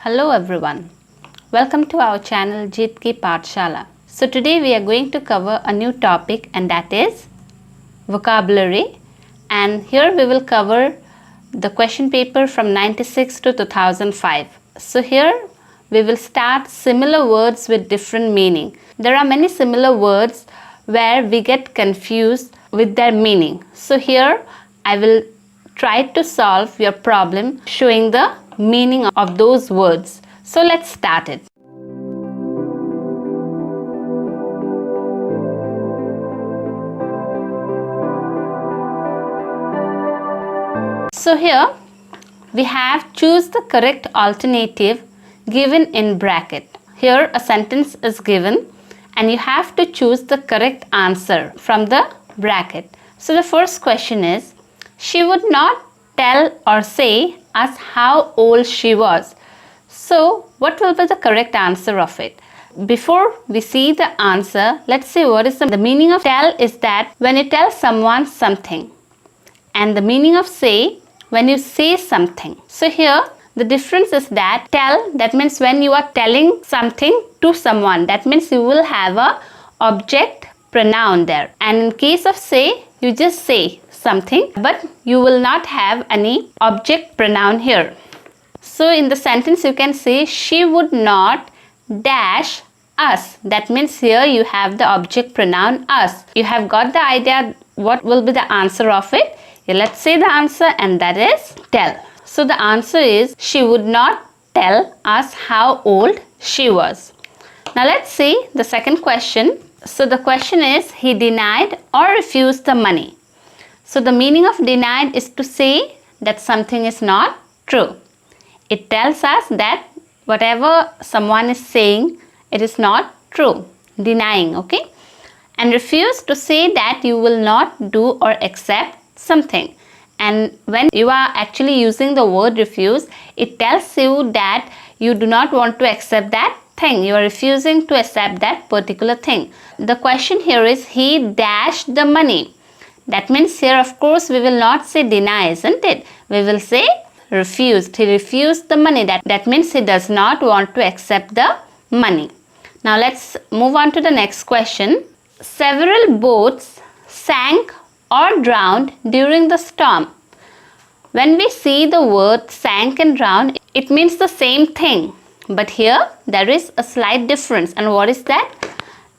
Hello everyone. Welcome to our channel Jeet Ki Pathshala. So today we are going to cover a new topic, and that is vocabulary, and here we will cover the question paper from 96 to 2005. So here we will start similar words with different meaning. There are many similar words where we get confused with their meaning. So here I will try to solve your problem showing the meaning of those words. So let's start it. So here we have choose the correct alternative given in bracket. Here a sentence is given and you have to choose the correct answer from the bracket. So the first question is, she would not tell or say us how old she was. So what will be the correct answer of it? Before we see the answer, let's see what is the meaning of tell is that when you tell someone something, and the meaning of say when you say something. So here the difference is that tell, that means when you are telling something to someone, that means you will have a object pronoun there, and in case of say you just say something but you will not have any object pronoun here. So in the sentence you can say she would not dash us. That means here you have the object pronoun us. You have got the idea what will be the answer of it. Let's say the answer, and that is tell. So the answer is she would not tell us how old she was. Now let's see the second question. So the question is, he denied or refused the money. So the meaning of denied is to say that something is not true. It tells us that whatever someone is saying, it is not true. Denying, okay? And refuse to say that you will not do or accept something. And when you are actually using the word refuse, it tells you that you do not want to accept that thing. You are refusing to accept that particular thing. The question here is, he dashed the money. That means here, of course, we will not say deny, isn't it? We will say refused. He refused the money. That means he does not want to accept the money. Now let's move on to the next question. Several boats sank or drowned during the storm. When we see the word sank and drowned, it means the same thing. But here there is a slight difference. And what is that?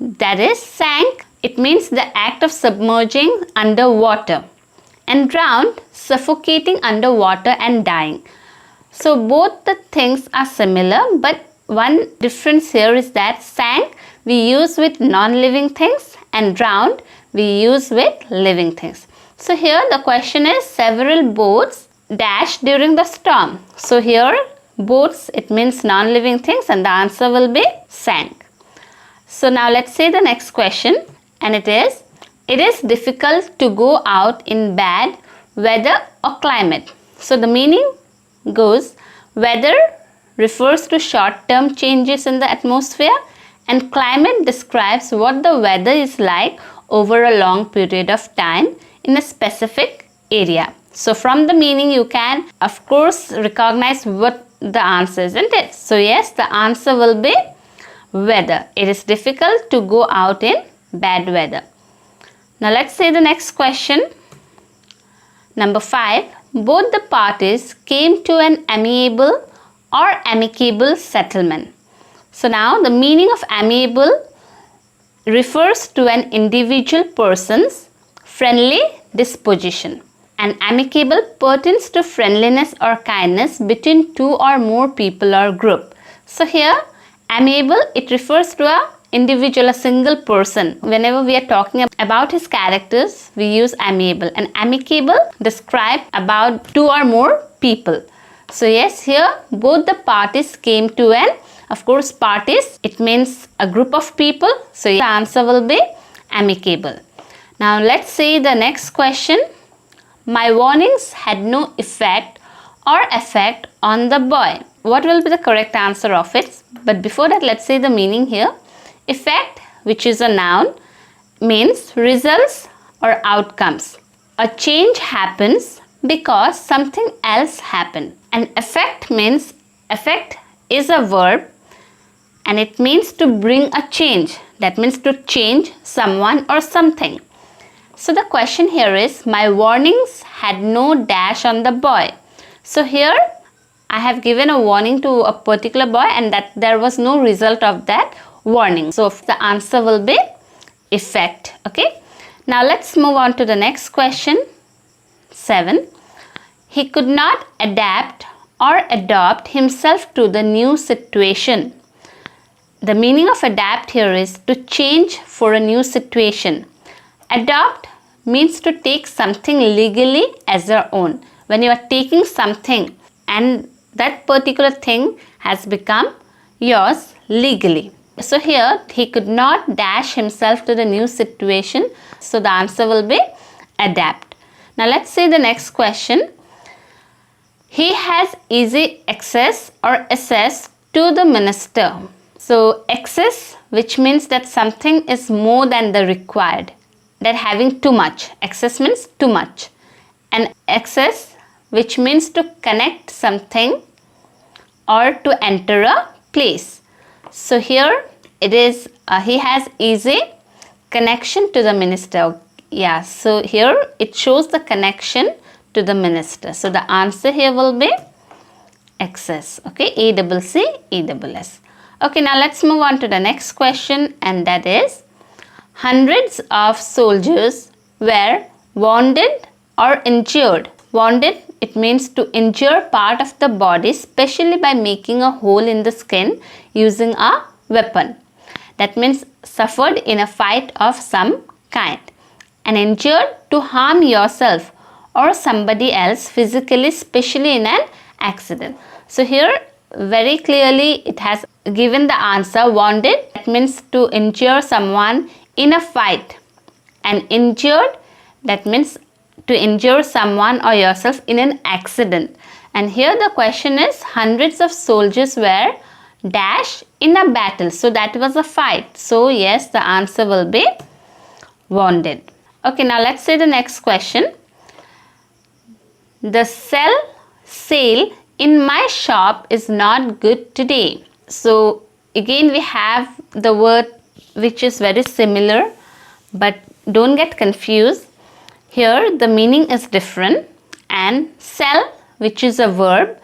That is sank. It means the act of submerging under water, and drowned, suffocating under water and dying. So both the things are similar, but one difference here is that sank we use with non-living things and drowned we use with living things. So here the question is, several boats dashed during the storm. So here boats, it means non-living things, and the answer will be sank. So now let's say the next question, and it is difficult to go out in bad weather or climate. So the meaning goes, weather refers to short-term changes in the atmosphere, and climate describes what the weather is like over a long period of time in a specific area. So from the meaning you can of course recognize what the answer is, isn't it? So yes, the answer will be weather. It is difficult to go out in bad weather. Now let's say the next question. Number 5. Both the parties came to an amiable or amicable settlement. So now the meaning of amiable refers to an individual person's friendly disposition, and amicable pertains to friendliness or kindness between two or more people or group. So here amiable, it refers to a individual, a single person. Whenever we are talking about his characters, we use amiable, and amicable describe about two or more people. So yes, here both the parties came to an, of course parties, it means a group of people. So the answer will be amicable. Now let's see the next question. My warnings had no effect on the boy. What will be the correct answer of it? But before that, let's say the meaning here. Effect, which is a noun, means results or outcomes. A change happens because something else happened. And effect means effect is a verb and it means to bring a change. That means to change someone or something. So the question here is, my warnings had no dash on the boy. So here I have given a warning to a particular boy and that there was no result of that warning. So the answer will be effect. Okay. Now let's move on to the next question. 7. He could not adapt or adopt himself to the new situation. The meaning of adapt here is to change for a new situation. Adopt means to take something legally as your own. When you are taking something and that particular thing has become yours legally. So here he could not dash himself to the new situation. So the answer will be adapt. Now let's see the next question. He has easy access or access to the minister. So excess, which means that something is more than the required. That having too much. Excess means too much. And access, which means to connect something or to enter a place. So here it is, he has easy connection to the minister. Yeah, so here it shows the connection to the minister. So the answer here will be access. Okay, ACC, Okay, now let's move on to the next question, and that is, hundreds of soldiers were wounded or injured. Wounded, it means to injure part of the body, especially by making a hole in the skin using a weapon. That means suffered in a fight of some kind. And injured, to harm yourself or somebody else physically, especially in an accident. So here very clearly it has given the answer wounded. That means to injure someone in a fight. And injured, that means to injure someone or yourself in an accident. And here the question is, hundreds of soldiers were dash in a battle. So that was a fight. So yes, the answer will be wounded. Okay, now let's see the next question. The sale in my shop is not good today. So again we have the word which is very similar, but don't get confused. Here the meaning is different, and sell, which is a verb,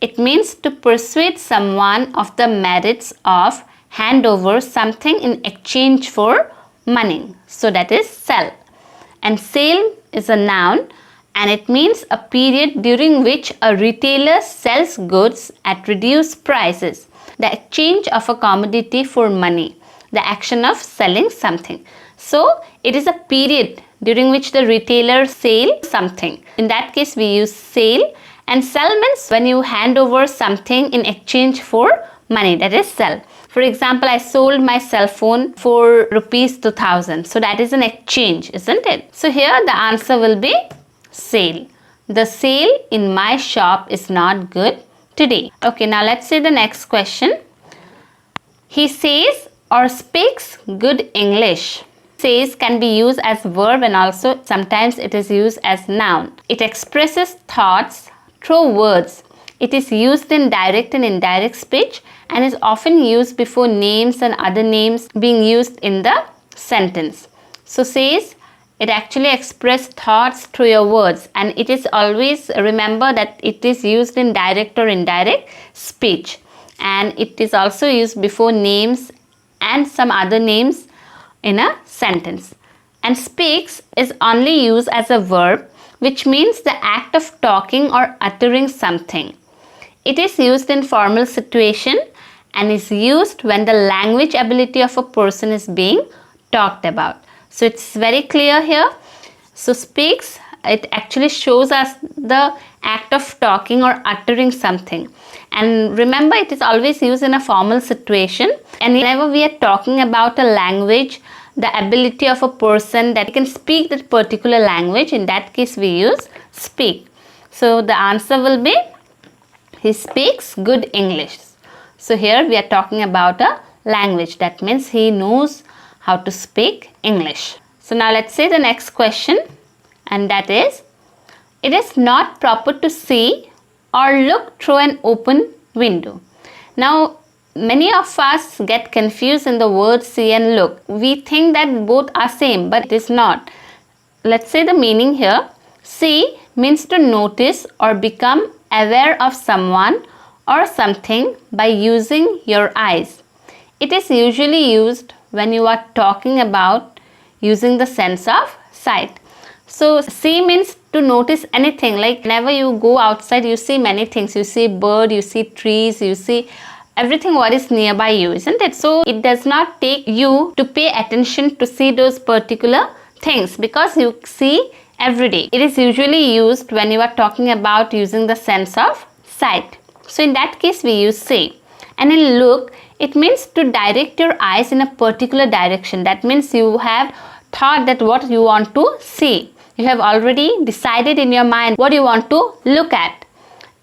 it means to persuade someone of the merits of hand over something in exchange for money. So that is sell. And sale is a noun and it means a period during which a retailer sells goods at reduced prices. The exchange of a commodity for money. The action of selling something. So it is a period during which the retailer sells something. In that case we use sale, and sell means when you hand over something in exchange for money, that is sell. For example, I sold my cell phone for rupees 2000. So that is an exchange, isn't it? So here the answer will be sale. The sale in my shop is not good today. Okay, now let's see the next question. He says or speaks good English. Says can be used as verb and also sometimes it is used as noun. It expresses thoughts through words. It is used in direct and indirect speech and is often used before names and other names being used in the sentence. So says, it actually expresses thoughts through your words, and it is always, remember that it is used in direct or indirect speech, and it is also used before names and some other names in a sentence. And speaks is only used as a verb, which means the act of talking or uttering something. It is used in formal situation and is used when the language ability of a person is being talked about. So it's very clear here. So speaks, it actually shows us the act of talking or uttering something. And remember, it is always used in a formal situation. And whenever we are talking about a language, the ability of a person that can speak that particular language, in that case we use speak. So the answer will be, he speaks good English. So here we are talking about a language. That means he knows how to speak English. So now let's see the next question, and that is, it is not proper to see or look through an open window. Now, many of us get confused in the words see and look. We think that both are same, but it is not. Let's say the meaning here. See means to notice or become aware of someone or something by using your eyes. It is usually used when you are talking about using the sense of sight. So see means to notice anything, like whenever you go outside you see many things. You see bird, you see trees, you see everything what is nearby you, isn't it? So it does not take you to pay attention to see those particular things because you see every day. It is usually used when you are talking about using the sense of sight. So in that case we use see. And in look, it means to direct your eyes in a particular direction. That means you have thought that what you want to see. You have already decided in your mind what you want to look at,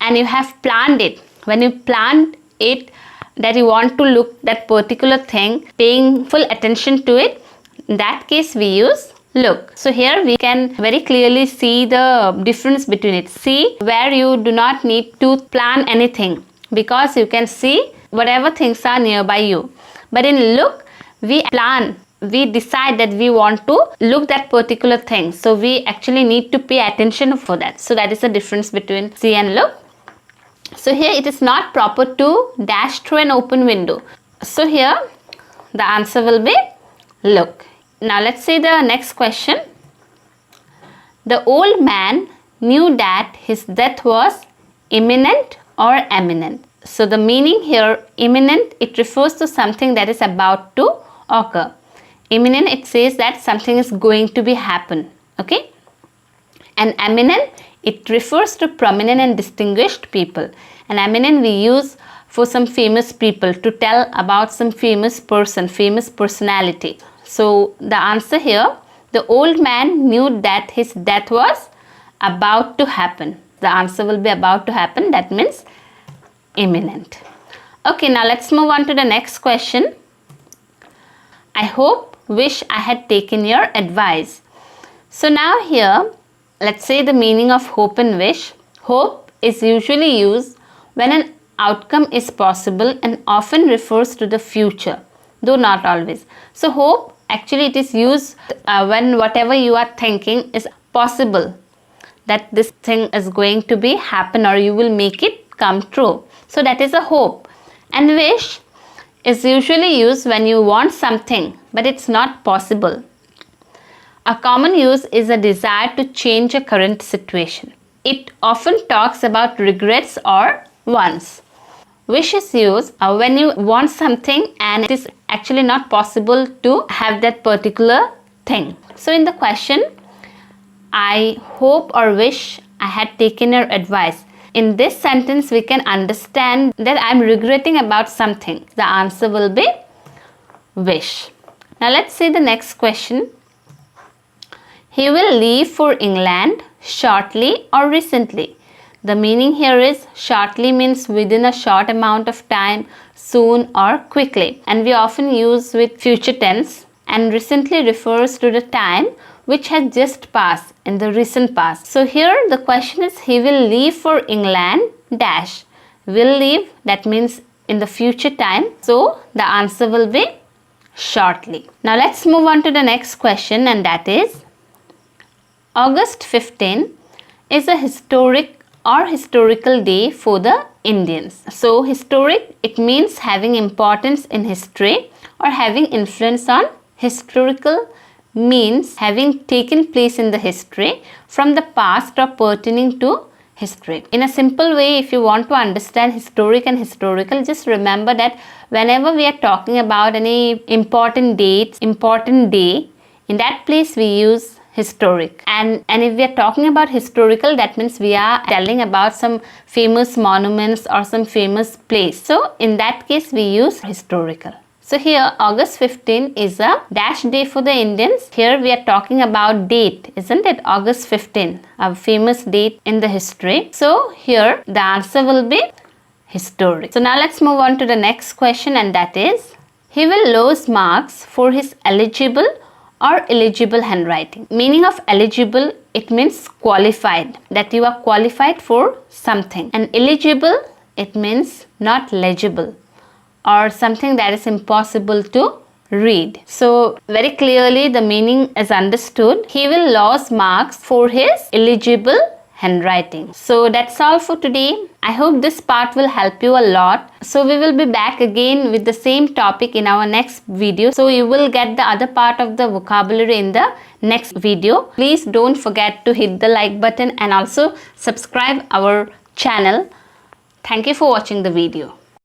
and you have planned it. When you planned it that you want to look that particular thing, paying full attention to it, in that case we use look. So here we can very clearly see the difference between it. See, where you do not need to plan anything because you can see whatever things are nearby you. But in look, we plan, we decide that we want to look that particular thing. So we actually need to pay attention for that. So that is the difference between see and look. So here it is not proper to dash through an open window. So here the answer will be look. Now let's see the next question. The old man knew that his death was imminent or eminent. So the meaning here, imminent, it refers to something that is about to occur. Imminent, it says that something is going to be happen. Okay. And eminent, it refers to prominent and distinguished people. And eminent we use for some famous people, to tell about some famous person, famous personality. So the answer here, the old man knew that his death was about to happen. The answer will be about to happen. That means imminent. Okay, now let's move on to the next question. I hope, wish I had taken your advice. So now here, let's say the meaning of hope and wish. Hope is usually used when an outcome is possible and often refers to the future, though not always. So hope, actually it is used when whatever you are thinking is possible, that this thing is going to be happen or you will make it come true. So that is a hope. And wish is usually used when you want something but it's not possible. A common use is a desire to change a current situation. It often talks about regrets or wants. Wish is used when you want something and it is actually not possible to have that particular thing. So in the question, I hope or wish I had taken your advice. In this sentence, we can understand that I am regretting about something. The answer will be wish. Now let's see the next question. He will leave for England shortly or recently. The meaning here is shortly means within a short amount of time, soon or quickly. And we often use with future tense, and recently refers to the time which has just passed, in the recent past. So here the question is, he will leave for England dash. Will leave, that means in the future time. So the answer will be shortly. Now let's move on to the next question, and that is August 15 is a historic or historical day for the Indians. So historic, it means having importance in history or having influence on. Historical means having taken place in the history from the past or pertaining to history. In a simple way, if you want to understand historic and historical, just remember that whenever we are talking about any important dates, important day, in that place we use historic. And if we are talking about historical, that means we are telling about some famous monuments or some famous place. So in that case we use historical. So here August 15 is a dash day for the Indians. Here we are talking about date, isn't it? August 15, a famous date in the history. So here the answer will be historic. So now let's move on to the next question, and that is, he will lose marks for his eligible or illegible handwriting. Meaning of eligible, it means qualified, that you are qualified for something. And illegible, it means not legible. or something that is impossible to read. So very clearly the meaning is understood. He will lose marks for his illegible handwriting. So that's all for today. I hope this part will help you a lot. So we will be back again with the same topic in our next video. So you will get the other part of the vocabulary in the next video. Please don't forget to hit the like button and also subscribe our channel. Thank you for watching the video.